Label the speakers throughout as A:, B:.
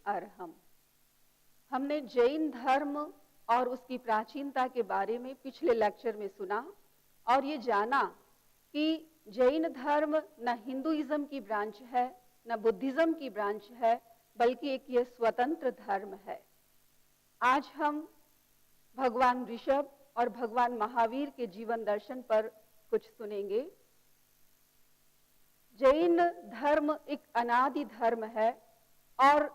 A: अर्हम्। हमने जैन धर्म और उसकी प्राचीनता के बारे में पिछले लेक्चर में सुना और ये जाना कि जैन धर्म न हिंदुइज्म की ब्रांच है न बुद्धिज्म की ब्रांच है, बल्कि एक ये स्वतंत्र धर्म है। आज हम भगवान ऋषभ और भगवान महावीर के जीवन दर्शन पर कुछ सुनेंगे। जैन धर्म एक अनादि धर्म है और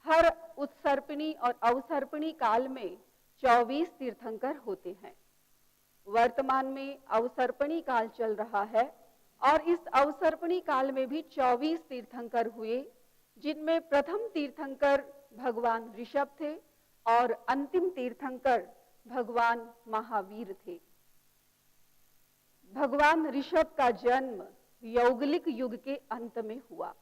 A: हर उत्सर्पिणी और अवसर्पिणी काल में 24 तीर्थंकर होते हैं। वर्तमान में अवसर्पिणी काल चल रहा है और इस अवसर्पिणी काल में भी 24 तीर्थंकर हुए, जिनमें प्रथम तीर्थंकर भगवान ऋषभ थे और अंतिम तीर्थंकर भगवान महावीर थे। भगवान ऋषभ का जन्म यौगलिक युग के अंत में हुआ।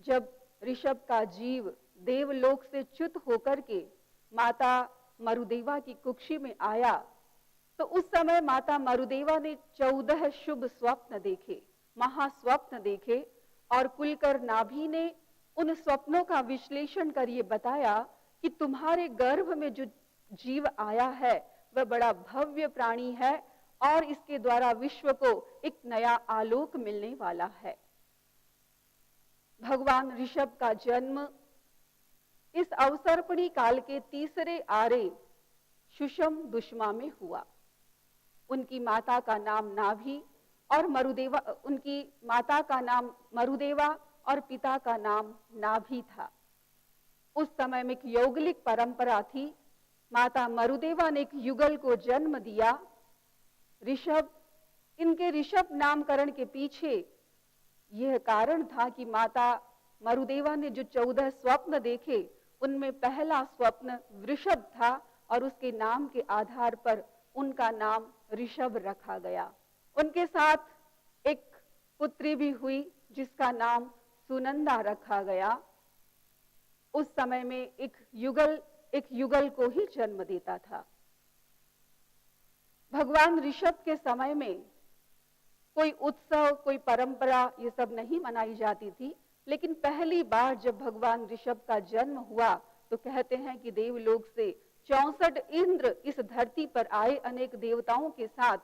A: जब ऋषभ का जीव देवलोक से च्युत होकर के माता मरुदेवा की कुक्षी में आया, तो उस समय माता मरुदेवा ने 14 शुभ स्वप्न देखे, महास्वप्न देखे, और कुलकर नाभि ने उन स्वप्नों का विश्लेषण कर ये बताया कि तुम्हारे गर्भ में जो जीव आया है वह बड़ा भव्य प्राणी है और इसके द्वारा विश्व को एक नया आलोक मिलने वाला है। भगवान ऋषभ का जन्म इस अवसर्पिणी काल के तीसरे आरे सुषम दुष्मा में हुआ। उनकी माता का नाम नाभि और मरुदेवा, उनकी माता का नाम मरुदेवा और पिता का नाम नाभि था। उस समय में एक यौगलिक परंपरा थी। माता मरुदेवा ने एक युगल को जन्म दिया, ऋषभ। इनके ऋषभ नामकरण के पीछे यह कारण था कि माता मरुदेवा ने जो 14 स्वप्न देखे, उनमें पहला स्वप्न वृषभ था और उसके नाम के आधार पर उनका नाम ऋषभ रखा गया। उनके साथ एक पुत्री भी हुई जिसका नाम सुनंदा रखा गया। उस समय में एक युगल को ही जन्म देता था। भगवान ऋषभ के समय में कोई उत्सव, कोई परंपरा ये सब नहीं मनाई जाती थी, लेकिन पहली बार जब भगवान ऋषभ का जन्म हुआ तो कहते हैं कि देवलोक से 64 इंद्र इस धरती पर आए अनेक देवताओं के साथ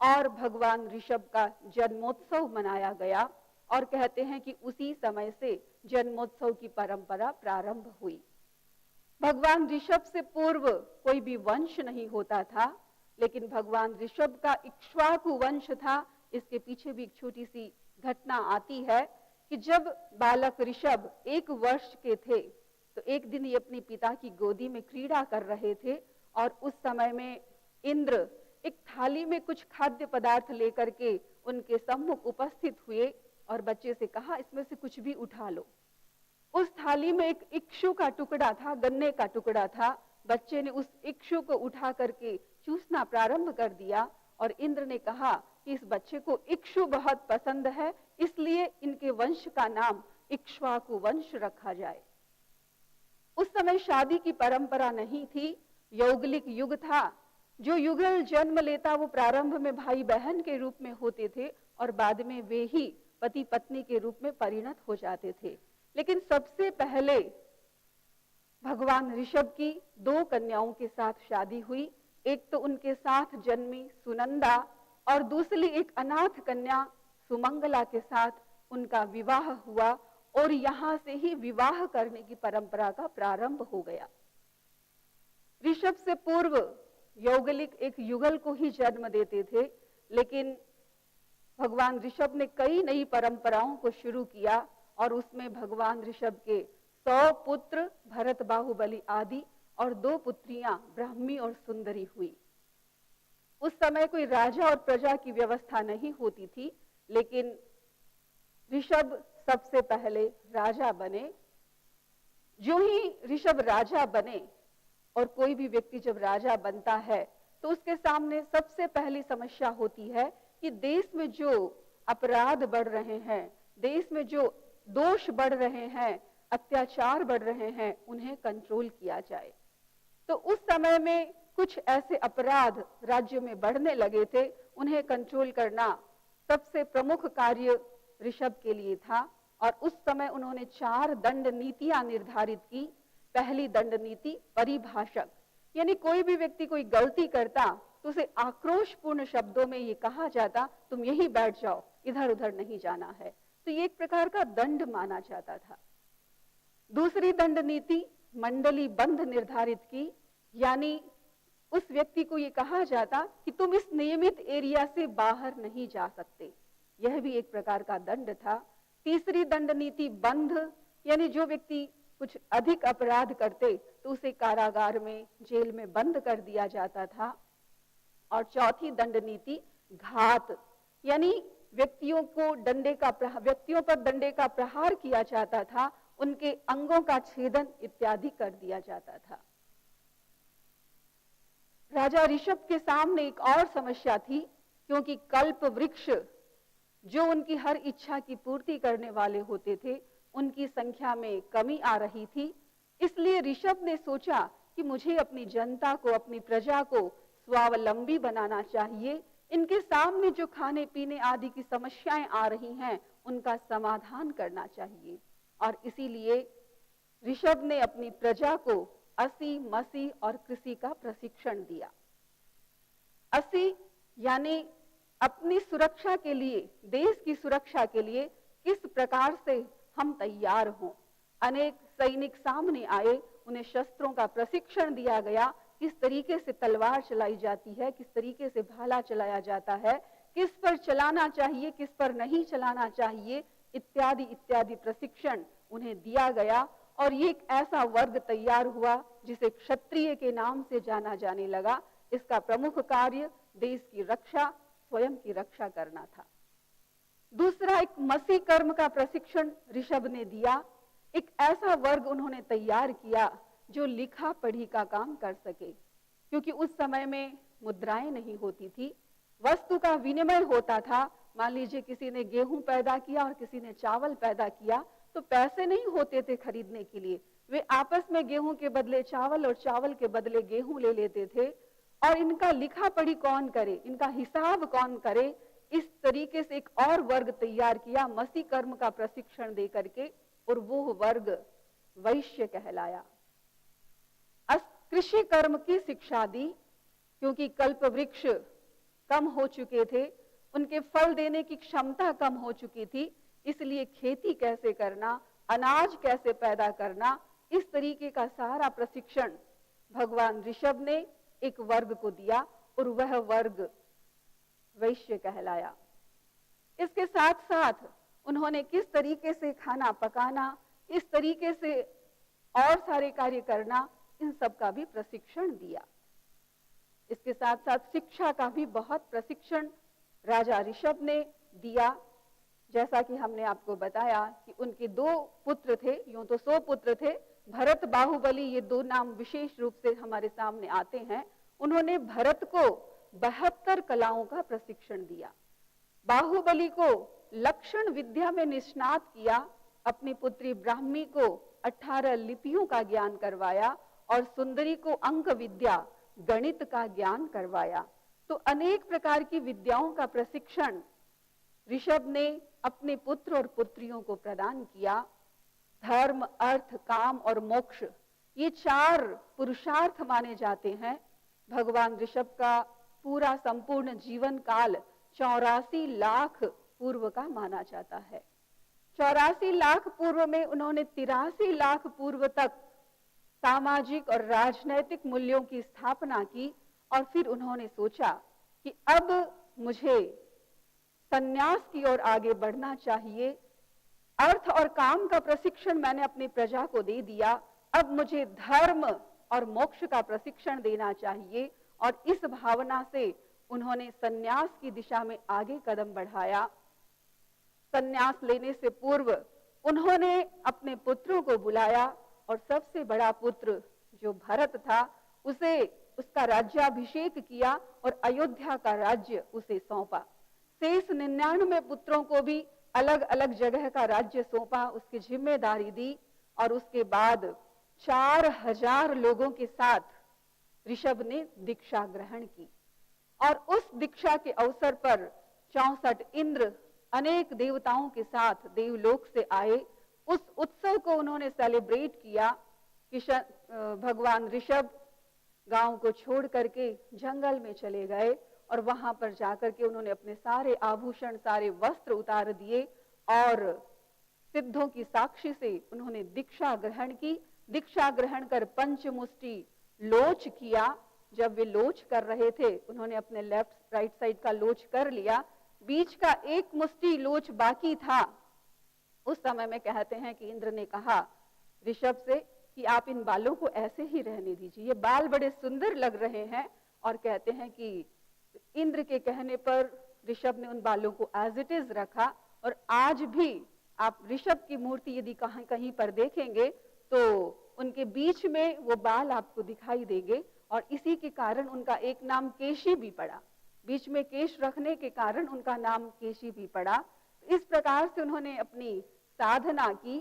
A: और भगवान ऋषभ का जन्मोत्सव मनाया गया और कहते हैं कि उसी समय से जन्मोत्सव की परंपरा प्रारंभ हुई। भगवान ऋषभ से पूर्व कोई भी वंश नहीं होता था, लेकिन भगवान ऋषभ का इक्ष्वाकु वंश था। इसके पीछे भी एक छोटी सी घटना आती है कि जब बालक ऋषभ 1 वर्ष के थे तो एक दिन ये अपने पिता की गोदी में क्रीड़ा कर रहे थे और उस समय में इंद्र एक थाली में कुछ खाद्य पदार्थ लेकर के उनके सम्मुख उपस्थित हुए और बच्चे से कहा, इसमें से कुछ भी उठा लो। उस थाली में एक इक्षु का टुकड़ा था, गन्ने का टुकड़ा था। बच्चे ने उस इक्षु को उठा करके चूसना प्रारंभ कर दिया और इंद्र ने कहा कि इस बच्चे को इक्षु बहुत पसंद है, इसलिए इनके वंश का नाम इक्ष्वाकु वंश रखा जाए। उस समय शादी की परंपरा नहीं थी, यौगलिक युग था। जो युगल जन्म लेता वो प्रारंभ में भाई बहन के रूप में होते थे और बाद में वे ही पति पत्नी के रूप में परिणत हो जाते थे। लेकिन सबसे पहले भगवान ऋषभ की 2 कन्याओं के साथ शादी हुई। एक तो उनके साथ जन्मी सुनंदा और दूसरी एक अनाथ कन्या सुमंगला के साथ उनका विवाह हुआ और यहां से ही विवाह करने की परंपरा का प्रारंभ हो गया। ऋषभ से पूर्व यौगलिक एक युगल को ही जन्म देते थे, लेकिन भगवान ऋषभ ने कई नई परंपराओं को शुरू किया और उसमें भगवान ऋषभ के 100 पुत्र भरत, बाहुबली आदि और 2 पुत्रियां ब्राह्मी और सुंदरी हुई। उस समय कोई राजा और प्रजा की व्यवस्था नहीं होती थी, लेकिन ऋषभ सबसे पहले राजा बने। जो ही ऋषभ राजा बने, और कोई भी व्यक्ति जब राजा बनता है तो उसके सामने सबसे पहली समस्या होती है कि देश में जो अपराध बढ़ रहे हैं, देश में जो दोष बढ़ रहे हैं, अत्याचार बढ़ रहे हैं, उन्हें कंट्रोल किया जाए। तो उस समय में कुछ ऐसे अपराध राज्य में बढ़ने लगे थे, उन्हें कंट्रोल करना सबसे प्रमुख कार्य ऋषभ के लिए था। और उस समय उन्होंने 4 दंड नीतियां निर्धारित की। पहली दंड नीति परिभाषक, यानी कोई भी व्यक्ति कोई गलती करता तो उसे आक्रोशपूर्ण शब्दों में ये कहा जाता, तुम यहीं बैठ जाओ, इधर उधर नहीं जाना है। तो ये एक प्रकार का दंड माना जाता था। दूसरी दंड नीति मंडली बंध निर्धारित की, यानी उस व्यक्ति को ये कहा जाता कि तुम इस नियमित एरिया से बाहर नहीं जा सकते। यह भी एक प्रकार का दंड था। तीसरी दंड नीति बंध, यानी जो व्यक्ति कुछ अधिक अपराध करते तो उसे कारागार में, जेल में बंद कर दिया जाता था। और चौथी दंड नीति घात, यानी व्यक्तियों पर डंडे का प्रहार किया जाता था, उनके अंगों का छेदन इत्यादि कर दिया जाता था। राजा ऋषभ के सामने एक और समस्या थी, क्योंकि कल्प वृक्ष जो उनकी हर इच्छा की पूर्ति करने वाले होते थे, उनकी संख्या में कमी आ रही थी। इसलिए ऋषभ ने सोचा कि मुझे अपनी जनता को, अपनी प्रजा को स्वावलंबी बनाना चाहिए। इनके सामने जो खाने पीने आदि की समस्याएं आ रही हैं, उनका समाधान करना चाहिए। और इसीलिए ऋषभ ने अपनी प्रजा को असी, मसी और कृषि का प्रशिक्षण दिया। असी यानी अपनी सुरक्षा के लिए, देश की सुरक्षा के लिए किस प्रकार से हम तैयार हों। अनेक सैनिक सामने आए, उन्हें शस्त्रों का प्रशिक्षण दिया गया, किस तरीके से तलवार चलाई जाती है, किस तरीके से भाला चलाया जाता है, किस पर चलाना चाहिए, किस पर नहीं चलाना चाहिए, इत्यादि इत्यादि प्रशिक्षण उन्हें दिया गया। और ये एक ऐसा वर्ग तैयार हुआ जिसे क्षत्रिय के नाम से जाना जाने लगा। इसका प्रमुख कार्य देश की रक्षा, स्वयं की रक्षा करना था। दूसरा, एक मसी कर्म का प्रशिक्षण ऋषभ ने दिया। एक ऐसा वर्ग उन्होंने तैयार किया जो लिखा पढ़ी का काम कर सके, क्योंकि उस समय में मुद्राएं नहीं होती थी, वस्तु का विनिमय होता था। मान लीजिए किसी ने गेहूं पैदा किया और किसी ने चावल पैदा किया, तो पैसे नहीं होते थे खरीदने के लिए, वे आपस में गेहूं के बदले चावल और चावल के बदले गेहूं ले लेते थे। और इनका लिखा पढ़ी कौन करे, इनका हिसाब कौन करे, इस तरीके से एक और वर्ग तैयार किया मसी कर्म का प्रशिक्षण दे करके, और वो वर्ग वैश्य कहलाया। कृषि कर्म की शिक्षा दी, क्योंकि कल्प वृक्ष कम हो चुके थे, उनके फल देने की क्षमता कम हो चुकी थी, इसलिए खेती कैसे करना, अनाज कैसे पैदा करना, इस तरीके का सारा प्रशिक्षण भगवान ऋषभ ने एक वर्ग को दिया, और वह वर्ग वैश्य कहलाया। इसके साथ साथ उन्होंने किस तरीके से खाना पकाना, इस तरीके से और सारे कार्य करना, इन सब का भी प्रशिक्षण दिया। इसके साथ साथ शिक्षा का भी बहुत प्रशिक्षण राजा ऋषभ ने दिया। जैसा कि हमने आपको बताया कि उनके 2 पुत्र थे, यूं तो 100 पुत्र थे, भरत, बाहुबली, ये 2 नाम विशेष रूप से हमारे सामने आते हैं। उन्होंने भरत को 72 कलाओं का प्रशिक्षण दिया, बाहुबली को लक्षण विद्या में निष्णात किया, अपनी पुत्री ब्राह्मी को 18 लिपियों का ज्ञान करवाया, और सुंदरी को अंक विद्या, गणित का ज्ञान करवाया। तो अनेक प्रकार की विद्याओं का प्रशिक्षण ऋषभ ने अपने पुत्र और पुत्रियों को प्रदान किया। धर्म, अर्थ, काम और मोक्ष, ये 4 पुरुषार्थ माने जाते हैं। भगवान ऋषभ का पूरा संपूर्ण जीवन काल 84 लाख पूर्व का माना जाता है। 84 लाख पूर्व में उन्होंने 83 लाख पूर्व तक सामाजिक और राजनैतिक मूल्यों की स्थापना की, और फिर उन्होंने सोचा कि अब मुझे संन्यास की ओर आगे बढ़ना चाहिए। अर्थ और काम का प्रशिक्षण मैंने अपनी प्रजा को दे दिया, अब मुझे धर्म और मोक्ष का प्रशिक्षण देना चाहिए। और इस भावना से उन्होंने संन्यास की दिशा में आगे कदम बढ़ाया। संन्यास लेने से पूर्व उन्होंने अपने पुत्रों को बुलाया, और सबसे बड़ा पुत्र जो भरत था, उसे उसका राज्याभिषेक किया और अयोध्या का राज्य उसे सौंपा। शेष 99 पुत्रों को भी अलग अलग जगह का राज्य सौंपा, उसकी जिम्मेदारी दी, और उसके बाद 4000 लोगों के साथ ऋषभ ने दीक्षा ग्रहण की। और उस दीक्षा के अवसर पर 64 इंद्र अनेक देवताओं के साथ देवलोक से आए। उस उत्सव को उन्होंने सेलिब्रेट किया कि भगवान ऋषभ गांव को छोड़ करके जंगल में चले गए और वहां पर जाकर के उन्होंने अपने सारे आभूषण, सारे वस्त्र उतार दिए और सिद्धों की साक्षी से उन्होंने दीक्षा ग्रहण की। दीक्षा ग्रहण कर पंचमुष्टि लोच किया। जब वे लोच कर रहे थे, उन्होंने अपने लेफ्ट राइट साइड का लोच कर लिया, बीच का एक मुष्टि लोच बाकी था। उस समय में कहते हैं कि इंद्र ने कहा ऋषभ से कि आप इन बालों को ऐसे ही रहने दीजिए, ये बाल बड़े सुंदर लग रहे हैं। और कहते हैं कि इंद्र के कहने पर ऋषभ ने उन बालों को एज इट इज रखा। और आज भी आप ऋषभ की मूर्ति यदि कहीं कहीं पर देखेंगे तो उनके बीच में वो बाल आपको दिखाई देंगे। और इसी के कारण उनका एक नाम केशी भी पड़ा, बीच में केश रखने के कारण उनका नाम केशी भी पड़ा। इस प्रकार से उन्होंने अपनी साधना की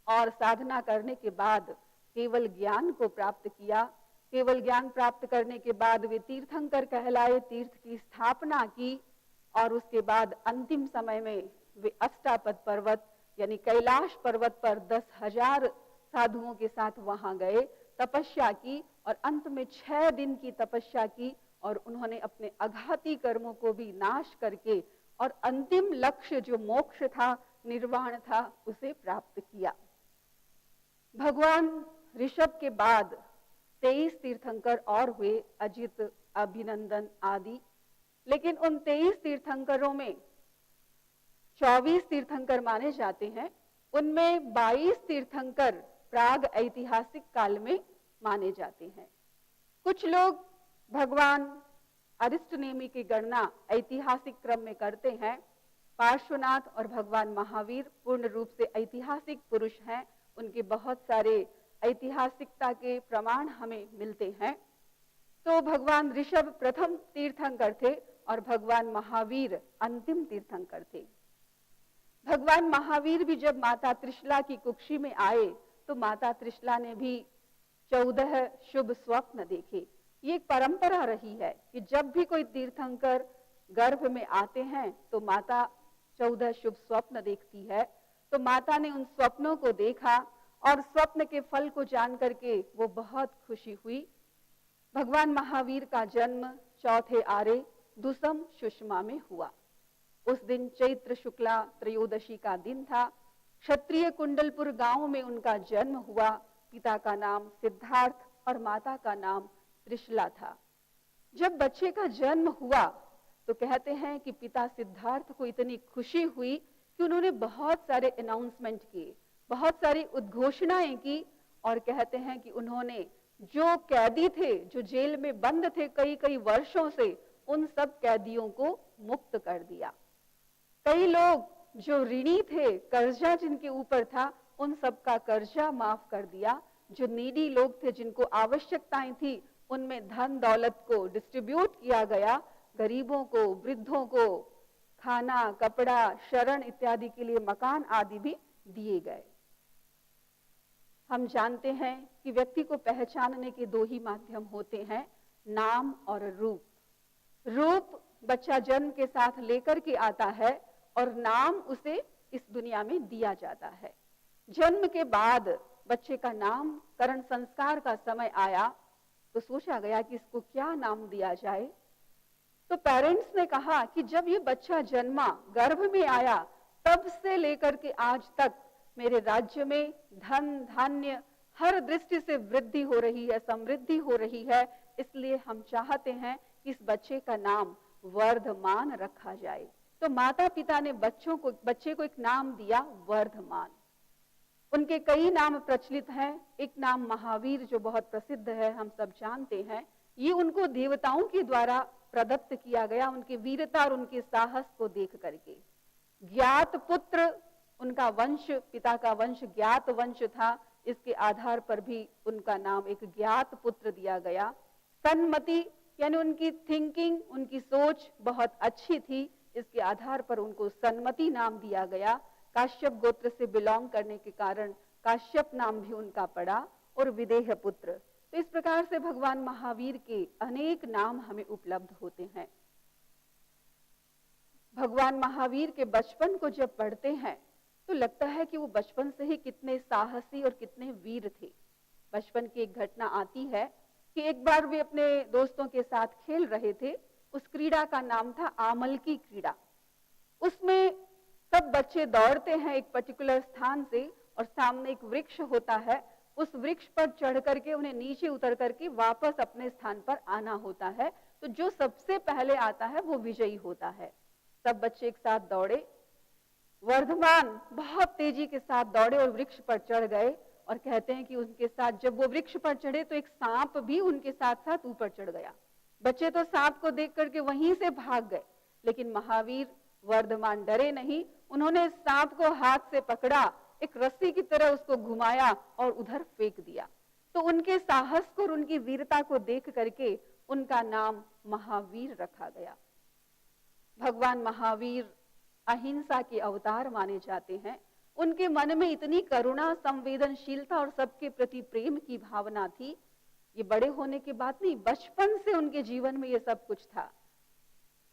A: और साधना करने के बाद केवल ज्ञान को प्राप्त किया। केवल ज्ञान प्राप्त करने के बाद वे तीर्थंकर कहलाए, तीर्थ की स्थापना की और उसके बाद अंतिम समय में वे अष्टापद पर्वत यानी कैलाश पर्वत पर 10,000 साधुओं के साथ वहां गए, तपस्या की और अंत में 6 दिन की तपस्या की और उन्होंने अपने अघाती कर्मों को भी नाश करके और अंतिम लक्ष्य जो मोक्ष था, निर्वाण था, उसे प्राप्त किया। भगवान ऋषभ के बाद 23 तीर्थंकर और हुए, अजित, अभिनंदन आदि। लेकिन उन 23 तीर्थंकरों में 24 तीर्थंकर माने जाते हैं, उनमें 22 तीर्थंकर प्राग ऐतिहासिक काल में माने जाते हैं। कुछ लोग भगवान अरिष्टनेमि की गणना ऐतिहासिक क्रम में करते हैं। पार्श्वनाथ और भगवान महावीर पूर्ण रूप से ऐतिहासिक पुरुष हैं, उनके बहुत सारे ऐतिहासिकता के प्रमाण हमें मिलते हैं। तो भगवान ऋषभ प्रथम तीर्थंकर थे और भगवान महावीर अंतिम तीर्थंकर थे। भगवान महावीर भी जब माता त्रिशला की कुक्षी में आए तो माता त्रिशला ने भी 14 शुभ स्वप्न देखे। ये एक परंपरा रही है कि जब भी कोई तीर्थंकर गर्भ में आते हैं तो माता 14 शुभ स्वप्न देखती है। तो माता ने उन स्वप्नों को देखा और स्वप्न के फल को जान करके वो बहुत खुशी हुई। भगवान महावीर का जन्म चौथे आरे दुसम सुषमा में हुआ। उस दिन चैत्र शुक्ला त्रयोदशी का दिन था। क्षत्रिय कुंडलपुर गांव में उनका जन्म हुआ। पिता का नाम सिद्धार्थ और माता का नाम त्रिशला था। जब बच्चे का जन्म हुआ तो कहते हैं कि पिता सिद्धार्थ को इतनी खुशी हुई कि उन्होंने बहुत सारे अनाउंसमेंट किए, बहुत सारी उद्घोषणाएं की और कहते हैं कि उन्होंने जो कैदी थे, जो जेल में बंद थे कई कई वर्षों से, उन सब कैदियों को मुक्त कर दिया। कई लोग जो ऋणी थे, कर्जा जिनके ऊपर था, उन सब का कर्जा माफ कर दिया। जो नीडी लोग थे, जिनको आवश्यकताएं थी, उनमें धन दौलत को डिस्ट्रीब्यूट किया गया। गरीबों को, वृद्धों को खाना, कपड़ा, शरण इत्यादि के लिए मकान आदि भी दिए गए। हम जानते हैं कि व्यक्ति को पहचानने के 2 ही माध्यम होते हैं, नाम और रूप। रूप बच्चा जन्म के साथ लेकर के आता है और नाम उसे इस दुनिया में दिया जाता है। जन्म के बाद बच्चे का नामकरण संस्कार का समय आया तो सोचा गया कि इसको क्या नाम दिया जाए। तो पेरेंट्स ने कहा कि जब ये बच्चा जन्मा, गर्भ में आया, तब से लेकर के आज तक मेरे राज्य में धन धान्य हर दृष्टि से वृद्धि हो रही है, समृद्धि हो रही है, इसलिए हम चाहते हैं कि इस बच्चे का नाम वर्धमान रखा जाए। तो माता पिता ने बच्चे को एक नाम दिया वर्धमान। उनके कई नाम प्रचलित हैं। एक नाम महावीर जो बहुत प्रसिद्ध है, हम सब जानते हैं। ये उनको देवताओं के द्वारा प्रदत्त किया गया, उनकी वीरता और उनके साहस को देख करके। ज्ञात पुत्र, उनका वंश, पिता का वंश ज्ञात वंश था, इसके आधार पर भी उनका नाम एक ज्ञात पुत्र दिया गया। सन्मति यानी उनकी थिंकिंग, उनकी सोच बहुत अच्छी थी, इसके आधार पर उनको सन्मति नाम दिया गया। काश्यप गोत्र से बिलोंग करने के कारण काश्यप नाम भी उनका पड़ा। और विदेह पुत्र। तो इस प्रकार से भगवान महावीर के अनेक नाम हमें उपलब्ध होते हैं। भगवान महावीर के बचपन को जब पढ़ते हैं तो लगता है कि वो बचपन से ही कितने साहसी और कितने वीर थे। बचपन की एक घटना आती है कि एक बार वे अपने दोस्तों के साथ खेल रहे थे। उस क्रीड़ा का नाम था आमल की क्रीड़ा। उसमें सब बच्चे दौड़ते हैं एक पर्टिकुलर स्थान से और सामने एक वृक्ष होता है। उस वृक्ष पर चढ़ करके उन्हें नीचे उतर करके वापस अपने स्थान पर आना होता है। तो जो सबसे पहले आता है वो विजयी होता है। सब बच्चे एक साथ दौड़े, वर्धमान बहुत तेजी के साथ दौड़े और वृक्ष पर चढ़ गए। और कहते हैं कि उनके साथ जब वो वृक्ष पर चढ़े तो एक सांप भी उनके साथ साथ ऊपर चढ़ गया। बच्चे तो सांप को देख करके वहीं से भाग गए, लेकिन महावीर वर्धमान डरे नहीं। उन्होंने सांप को हाथ से पकड़ा, एक रस्सी की तरह उसको घुमाया और उधर फेंक दिया। तो उनके साहस को और उनकी वीरता को देख करके उनका नाम महावीर रखा गया। भगवान महावीर अहिंसा के अवतार माने जाते हैं। उनके मन में इतनी करुणा, संवेदनशीलता और सबके प्रति प्रेम की भावना थी। ये बड़े होने के बाद नहीं, बचपन से उनके जीवन में ये सब कुछ था।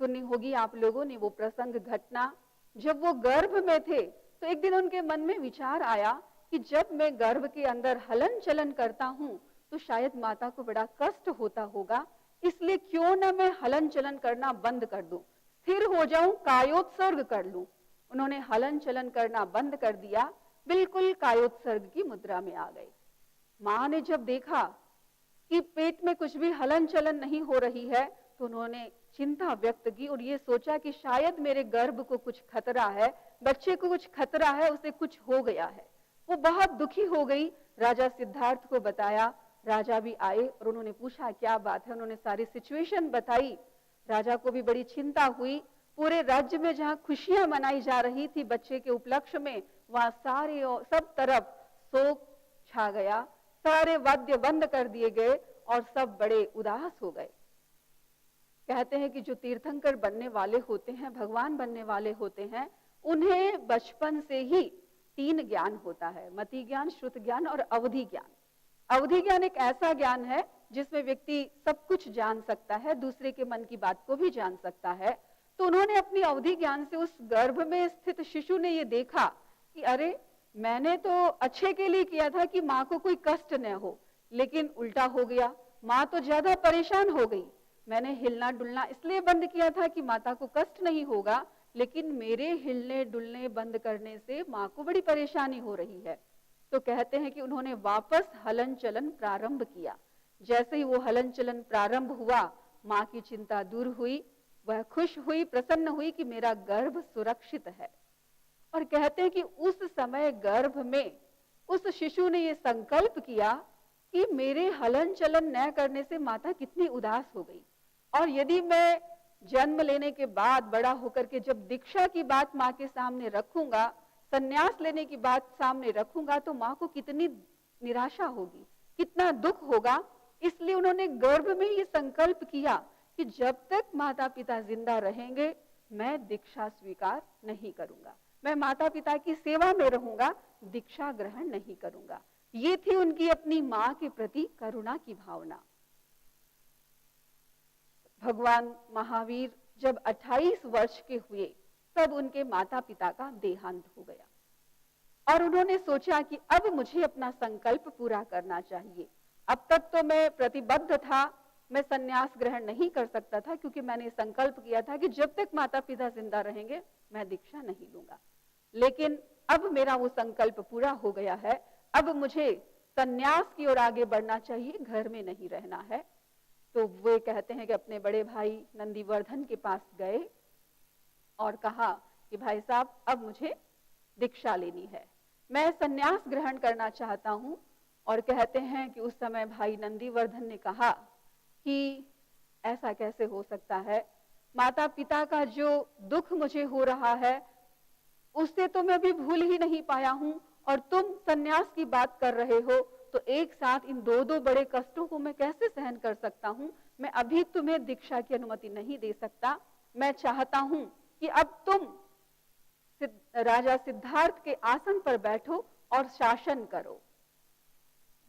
A: सुनी होगी आप लोगों ने वो प्रसंग, घटना, जब वो गर्भ में थे तो एक दिन उनके मन में विचार आया कि जब मैं गर्भ के अंदर हलन चलन करता हूं तो शायद माता को बड़ा कष्ट होता होगा, इसलिए क्यों ना मैं हलन चलन करना बंद कर दूं, स्थिर हो जाऊं, कायोत्सर्ग कर लूं। उन्होंने हलन चलन करना बंद कर दिया, बिल्कुल कायोत्सर्ग की मुद्रा में आ गए। मां ने जब देखा कि पेट में कुछ भी हलन चलन नहीं हो रही है तो उन्होंने चिंता व्यक्त की और ये सोचा कि शायद मेरे गर्भ को कुछ खतरा है, बच्चे को कुछ खतरा है, उसे कुछ हो गया है। वो बहुत दुखी हो गई, राजा सिद्धार्थ को बताया। राजा भी आए और उन्होंने पूछा क्या बात है। उन्होंने सारी सिचुएशन बताई। राजा को भी बड़ी चिंता हुई। पूरे राज्य में जहां खुशियां मनाई जा रही थी बच्चे के उपलक्ष्य में, वहां सारे सब तरफ शोक छा गया। सारे वाद्य बंद कर दिए गए और सब बड़े उदास हो गए। कहते हैं कि जो तीर्थंकर बनने वाले होते हैं, भगवान बनने वाले होते हैं, उन्हें बचपन से ही 3 ज्ञान होता है, मति ज्ञान, श्रुत ज्ञान और अवधि ज्ञान। अवधि ज्ञान एक ऐसा ज्ञान है जिसमें व्यक्ति सब कुछ जान सकता है, दूसरे के मन की बात को भी जान सकता है। तो उन्होंने अपनी अवधि ज्ञान से उस गर्भ में स्थित शिशु ने ये देखा कि अरे मैंने तो अच्छे के लिए किया था कि माँ को कोई कष्ट न हो, लेकिन उल्टा हो गया, माँ तो ज्यादा परेशान हो गई। मैंने हिलना डुलना इसलिए बंद किया था कि माता को कष्ट नहीं होगा, लेकिन मेरे हिलने डुलने बंद करने से माँ को बड़ी परेशानी हो रही है। तो कहते हैं कि उन्होंने वापस हलन चलन प्रारंभ किया। जैसे ही वो हलन चलन प्रारंभ हुआ, माँ की चिंता दूर हुई, वह खुश हुई, प्रसन्न हुई कि मेरा गर्भ सुरक्षित है। और कहते हैं कि उस समय गर्भ में उस शिशु ने ये संकल्प किया कि मेरे हलन चलन न करने से माता कितनी उदास हो गई, और यदि मैं जन्म लेने के बाद बड़ा होकर के जब दीक्षा की बात माँ के सामने रखूंगा, संन्यास लेने की बात सामने रखूंगा, तो माँ को कितनी निराशा होगी, कितना दुख होगा। इसलिए उन्होंने गर्भ में ये संकल्प किया कि जब तक माता पिता जिंदा रहेंगे मैं दीक्षा स्वीकार नहीं करूंगा, मैं माता पिता की सेवा में रहूंगा, दीक्षा ग्रहण नहीं करूंगा। ये थी उनकी अपनी माँ के प्रति करुणा की भावना। भगवान महावीर जब 28 वर्ष के हुए तब उनके माता पिता का देहांत हो गया और उन्होंने सोचा कि अब मुझे अपना संकल्प पूरा करना चाहिए। अब तक तो मैं प्रतिबद्ध था, मैं संन्यास ग्रहण नहीं कर सकता था, क्योंकि मैंने संकल्प किया था कि जब तक माता पिता जिंदा रहेंगे मैं दीक्षा नहीं लूंगा। लेकिन अब मेरा वो संकल्प पूरा हो गया है, अब मुझे संन्यास की ओर आगे बढ़ना चाहिए, घर में नहीं रहना है। तो वे कहते हैं कि अपने बड़े भाई नंदीवर्धन के पास गए और कहा कि भाई साहब अब मुझे दीक्षा लेनी है, मैं संन्यास ग्रहण करना चाहता हूं। और कहते हैं कि उस समय भाई नंदीवर्धन ने कहा कि ऐसा कैसे हो सकता है, माता पिता का जो दुख मुझे हो रहा है उससे तो मैं अभी भूल ही नहीं पाया हूं, और तुम संन्यास की बात कर रहे हो, तो एक साथ इन दो बड़े कष्टों को मैं कैसे सहन कर सकता हूं। मैं अभी तुम्हें दीक्षा की अनुमति नहीं दे सकता। मैं चाहता हूं कि अब तुम राजा सिद्धार्थ के आसन पर बैठो और शासन करो।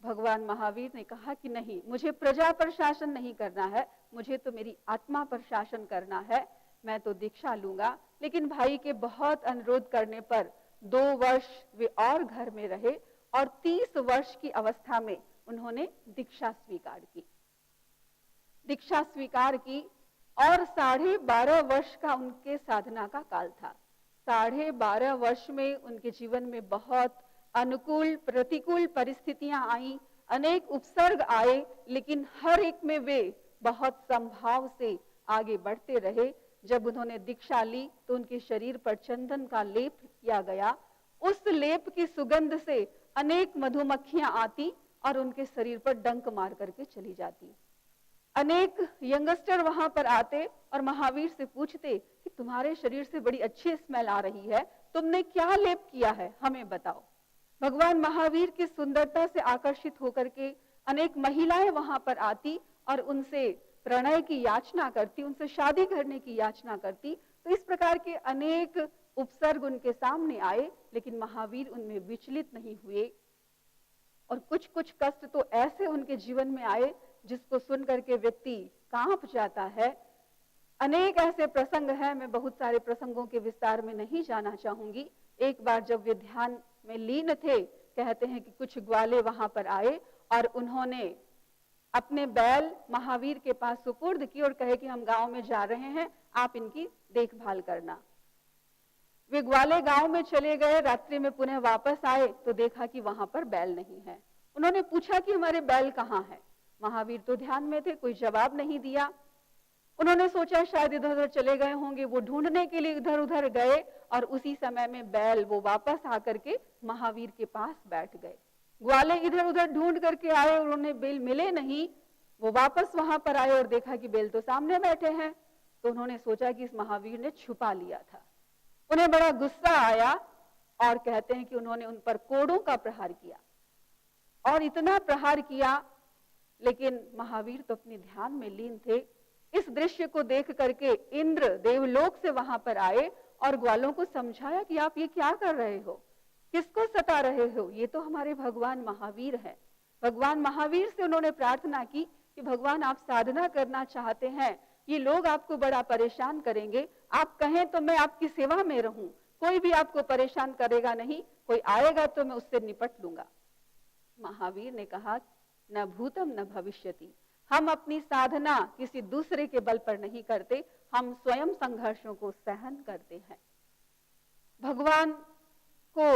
A: भगवान महावीर ने कहा कि नहीं, मुझे प्रजा पर शासन नहीं करना है, मुझे तो मेरी आत्मा पर शासन करना है। मैं तो दीक्षा लूंगा। लेकिन भाई के बहुत अनुरोध करने पर 2 वर्ष वे और घर में रहे और 30 वर्ष की अवस्था में उन्होंने दीक्षा स्वीकार की। दीक्षा स्वीकार की और 12.5 वर्ष का उनके साधना का काल था। 12.5 वर्ष में उनके जीवन में बहुत अनुकूल प्रतिकूल परिस्थितियां आई, अनेक उपसर्ग आए, लेकिन हर एक में वे बहुत संभाव से आगे बढ़ते रहे। जब उन्होंने दीक्षा ली तो उनके शरीर पर चंदन का लेप किया गया। उस लेप की सुगंध से अनेक मधुमक्खियां आती और उनके शरीर पर डंक मार करके चली जाती। अनेक यंगस्टर वहां पर आते और महावीर से पूछते कि तुम्हारे शरीर से बड़ी अच्छी स्मेल आ रही है, तुमने क्या लेप किया है, हमें बताओ। भगवान महावीर की सुंदरता से आकर्षित होकर के अनेक महिलाएं वहां पर आती और उनसे प्रणय की याचना करती, उनसे शादी करने की याचना करती। तो इस प्रकार के अनेक उपसर्ग उनके सामने आए, लेकिन महावीर उनमें विचलित नहीं हुए। और कुछ कुछ कष्ट तो ऐसे उनके जीवन में आए जिसको सुन करके व्यक्ति कांप जाता है। अनेक ऐसे प्रसंग हैं, मैं बहुत सारे प्रसंगों के विस्तार में नहीं जाना चाहूंगी। एक बार जब वे ध्यान में लीन थे, कहते हैं कि कुछ ग्वाले वहां पर आए और उन्होंने अपने बैल महावीर के पास सुपुर्द की और कहे कि हम गांव में जा रहे हैं, आप इनकी देखभाल करना। वे ग्वाले गांव में चले गए, रात्रि में पुनः वापस आए तो देखा कि वहां पर बैल नहीं है। उन्होंने पूछा कि हमारे बैल कहाँ हैं? महावीर तो ध्यान में थे, कोई जवाब नहीं दिया। उन्होंने सोचा शायद इधर उधर चले गए होंगे, वो ढूंढने के लिए इधर उधर गए और उसी समय में बैल वो वापस आकर के महावीर के पास बैठ गए। ग्वाले इधर उधर ढूंढ करके आए और उन्हें बैल मिले नहीं। वो वापस वहां पर आए और देखा कि बैल तो सामने बैठे हैं। तो उन्होंने सोचा कि इस महावीर ने छुपा लिया था। उन्हें बड़ा गुस्सा आया और कहते हैं कि उन्होंने उन पर कोड़ों का प्रहार किया और इतना प्रहार किया, लेकिन महावीर तो अपने ध्यान में लीन थे। इस दृश्य को देख करके इंद्र देवलोक से वहां पर आए और ग्वालों को समझाया कि आप ये क्या कर रहे हो, किसको सता रहे हो, ये तो हमारे भगवान महावीर हैं। भगवान महावीर से उन्होंने प्रार्थना की कि भगवान आप साधना करना चाहते हैं, ये लोग आपको बड़ा परेशान करेंगे, आप कहें तो मैं आपकी सेवा में रहूं, कोई भी आपको परेशान करेगा नहीं, कोई आएगा तो मैं उससे निपट लूंगा। महावीर ने कहा न भूतम न भविष्यति, हम अपनी साधना किसी दूसरे के बल पर नहीं करते, हम स्वयं संघर्षों को सहन करते हैं। भगवान को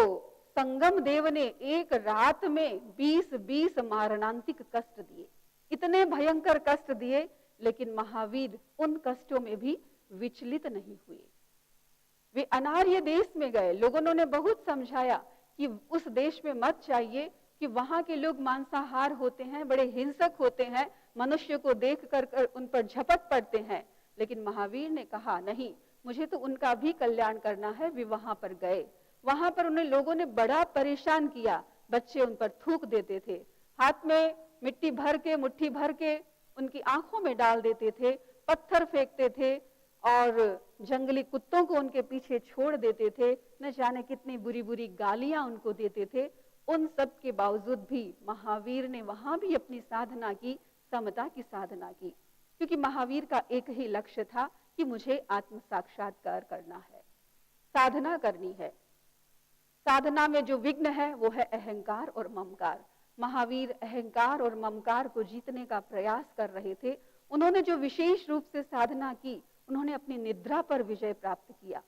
A: संगम देव ने एक रात में 20 मारणांतिक कष्ट दिए, इतने भयंकर कष्ट दिए, लेकिन महावीर उन कष्टों में भी विचलित नहीं हुए। वे अनार्य देश में गए, लोगों ने बहुत समझाया कि उस देश में मत जाइए कि वहां के लोग मांसाहार होते हैं, बड़े हिंसक होते हैं, मनुष्य को देख कर उन पर झपट पड़ते हैं। लेकिन महावीर ने कहा नहीं, मुझे तो उनका भी कल्याण करना है। वे वहां पर गए, वहां पर उन्हें लोगों ने बड़ा परेशान किया। बच्चे उन पर थूक देते थे, हाथ में मिट्टी भर के मुट्ठी भर के उनकी आंखों में डाल देते थे, पत्थर फेंकते थे और जंगली कुत्तों को उनके पीछे छोड़ देते थे। न जाने कितनी बुरी बुरी गालियां उनको देते थे। उन सब के बावजूद भी महावीर ने वहां भी अपनी साधना की, समता की साधना की, क्योंकि महावीर का एक ही लक्ष्य था कि मुझे आत्म साक्षात्कार करना है, साधना करनी है। साधना में जो विघ्न है वो है अहंकार और ममकार। महावीर अहंकार और ममकार को जीतने का प्रयास कर रहे थे। उन्होंने जो विशेष रूप से साधना की, उन्होंने अपनी निद्रा पर विजय प्राप्त किया।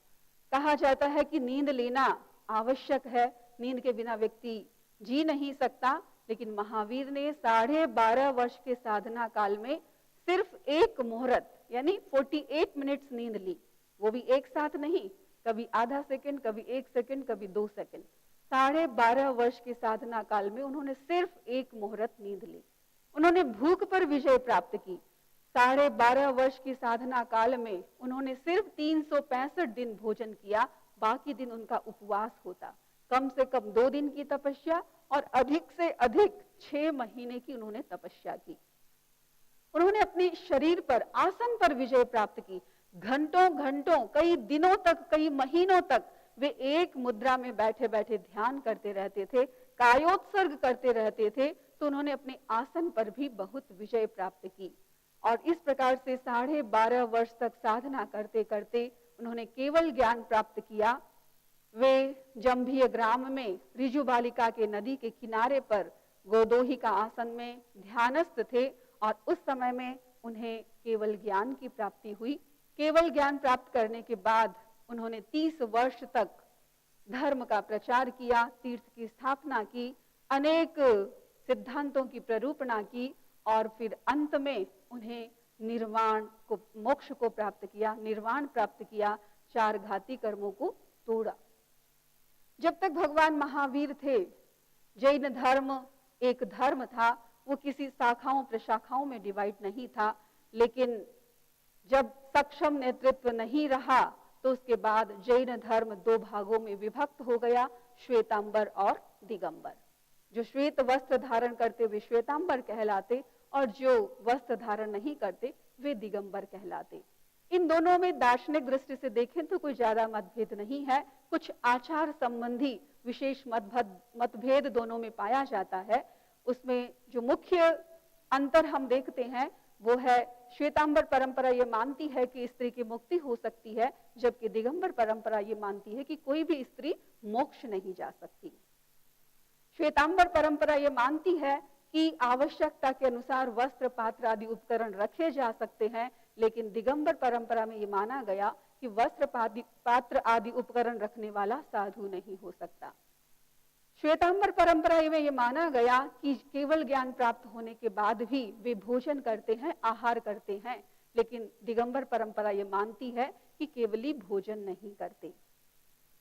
A: कहा जाता है कि नींद लेना आवश्यक है, नींद के बिना व्यक्ति जी नहीं सकता, लेकिन महावीर ने 12.5 वर्ष के साधना काल में सिर्फ एक मुहूर्त यानी 48 मिनट्स नींद ली, वो भी एक साथ नहीं, कभी आधा सेकंड, कभी 1 सेकंड, कभी 2 सेकंड। 12.5 वर्ष के साधना काल में उन्होंने सिर्फ एक मुहूर्त नींद ली। उन्होंने भूख पर विजय प्राप्त की। 12.5 वर्ष की साधना काल में उन्होंने सिर्फ 365 दिन भोजन किया, बाकी दिन उनका उपवास होता। कम से कम 2 दिन की तपस्या और अधिक से अधिक 6 महीने की उन्होंने तपस्या की। उन्होंने अपने शरीर पर, आसन पर विजय प्राप्त की। घंटों घंटों, कई दिनों तक, कई महीनों तक वे एक मुद्रा में बैठे बैठे ध्यान करते रहते थे, कायोत्सर्ग करते रहते थे। तो उन्होंने अपने आसन पर भी बहुत विजय प्राप्त की। और इस प्रकार से 12.5 वर्ष तक साधना करते करते उन्होंने केवल ज्ञान प्राप्त किया। वे जंभीय ग्राम में ऋजु बालिका के नदी के किनारे पर गोदोही का आसन में ध्यानस्थ थे और उस समय में उन्हें केवल ज्ञान की प्राप्ति हुई। केवल ज्ञान प्राप्त करने के बाद उन्होंने 30 वर्ष तक धर्म का प्रचार किया, तीर्थ की स्थापना की, अनेक सिद्धांतों की प्ररूपणा की और फिर अंत में उन्हें निर्वाण को, मोक्ष को प्राप्त किया, निर्वाण प्राप्त किया, 4 घाती कर्मों को तोड़ा। जब तक भगवान महावीर थे, जैन धर्म एक धर्म था, वो किसी शाखाओं प्रशाखाओं में डिवाइड नहीं था। लेकिन जब सक्षम नेतृत्व नहीं रहा तो उसके बाद जैन धर्म 2 भागों में विभक्त हो गया, श्वेतांबर और दिगंबर। जो श्वेत वस्त्र धारण करते वे श्वेतांबर कहलाते और जो वस्त्र धारण नहीं करते वे दिगंबर कहलाते। इन दोनों में दार्शनिक दृष्टि से देखें तो कोई ज्यादा मतभेद नहीं है। कुछ आचार संबंधी विशेष मतभेद दोनों में पाया जाता है। उसमें जो मुख्य अंतर हम देखते हैं वो है, श्वेतांबर परंपरा ये मानती है कि स्त्री की मुक्ति हो सकती है, जबकि दिगंबर परंपरा ये मानती है कि कोई भी स्त्री मोक्ष नहीं जा सकती। श्वेतांबर परंपरा ये मानती है कि आवश्यकता के अनुसार वस्त्र, पात्र आदि उपकरण रखे जा सकते हैं, लेकिन दिगंबर परंपरा में ये माना गया कि वस्त्र, पात्र आदि उपकरण रखने वाला साधु नहीं हो सकता। श्वेतांबर परंपरा में ये माना गया कि केवल ज्ञान प्राप्त होने के बाद भी वे भोजन करते हैं, आहार करते हैं, लेकिन दिगंबर परंपरा ये मानती है कि केवली भोजन नहीं करते।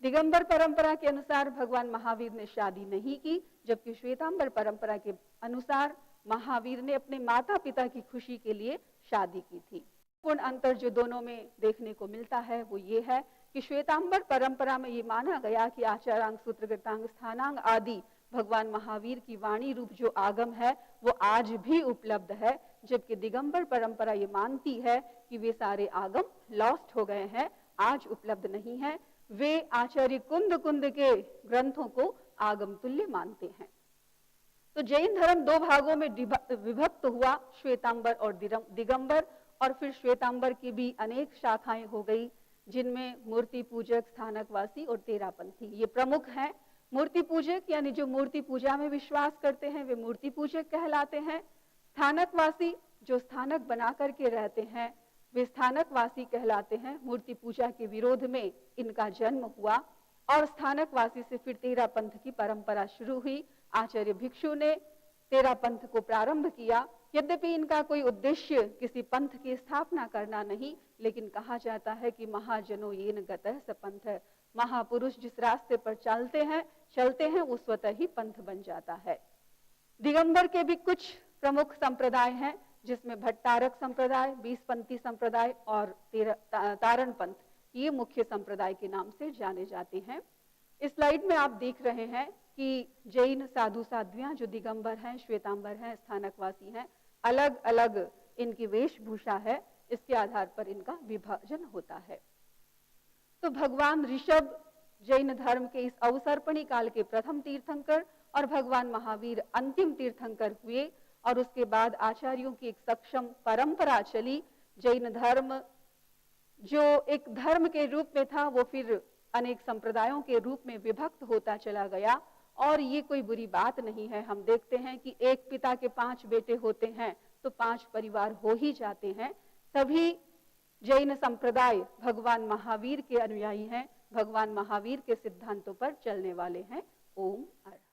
A: दिगंबर परंपरा के अनुसार भगवान महावीर ने शादी नहीं की, जबकि श्वेतांबर परंपरा के अनुसार महावीर ने अपने माता पिता की खुशी के लिए शादी की थी। पूर्ण अंतर जो दोनों में देखने को मिलता है वो ये है कि श्वेतांबर परंपरा में ये माना गया कि आचारांग, सूत्र, गीतांग, स्थानांग आदि भगवान महावीर की वाणी रूप जो आगम है वो आज भी उपलब्ध है, जबकि दिगंबर परंपरा ये मानती है कि वे सारे आगम लॉस्ट हो गए हैं, आज उपलब्ध नहीं है। वे आचार्य कुंद के ग्रंथों को आगम तुल्य मानते हैं। तो जैन धर्म 2 भागों में विभक्त हुआ, श्वेतांबर और दिगंबर, और फिर श्वेतांबर की भी अनेक शाखाएं हो गई, जिनमें मूर्ति पूजक, स्थानकवासी और तेरापंथी ये प्रमुख हैं। मूर्ति पूजक यानी जो मूर्ति पूजा में विश्वास करते हैं वे मूर्ति पूजक कहलाते हैं। स्थानकवासी जो स्थानक बना करके रहते हैं वे स्थानकवासी कहलाते हैं। मूर्ति पूजा के विरोध में इनका जन्म हुआ और स्थानकवासी से फिर तेरापंथ की परंपरा शुरू हुई। आचार्य भिक्षु ने तेरापंथ को प्रारंभ किया। यद्यपि इनका कोई उद्देश्य किसी पंथ की स्थापना करना नहीं, लेकिन कहा जाता है कि महाजनो येन गतः स पंथ, महापुरुष जिस रास्ते पर चलते हैं वो स्वतः ही पंथ बन जाता है। दिगंबर के भी कुछ प्रमुख संप्रदाय हैं, जिसमें भट्टारक संप्रदाय, 20पंथी संप्रदाय और तारण पंथ ये मुख्य संप्रदाय के नाम से जाने जाते हैं। इस स्लाइड में आप देख रहे हैं कि जैन साधु साध्वियां जो दिगंबर हैं, श्वेतांबर हैं, स्थानकवासी हैं, अलग अलग इनकी वेशभूषा है, इसके आधार पर इनका विभाजन होता है। तो भगवान ऋषभ जैन धर्म के इस अवसर्पणी काल के प्रथम तीर्थंकर और भगवान महावीर अंतिम तीर्थंकर हुए और उसके बाद आचार्यों की एक सक्षम परंपरा चली। जैन धर्म जो एक धर्म के रूप में था वो फिर अनेक संप्रदायों के रूप में विभक्त होता चला गया और ये कोई बुरी बात नहीं है। हम देखते हैं कि एक पिता के 5 बेटे होते हैं तो 5 परिवार हो ही जाते हैं। सभी जैन संप्रदाय भगवान महावीर के अनुयायी हैं, भगवान महावीर के सिद्धांतों पर चलने वाले हैं। ओम अर्हत्।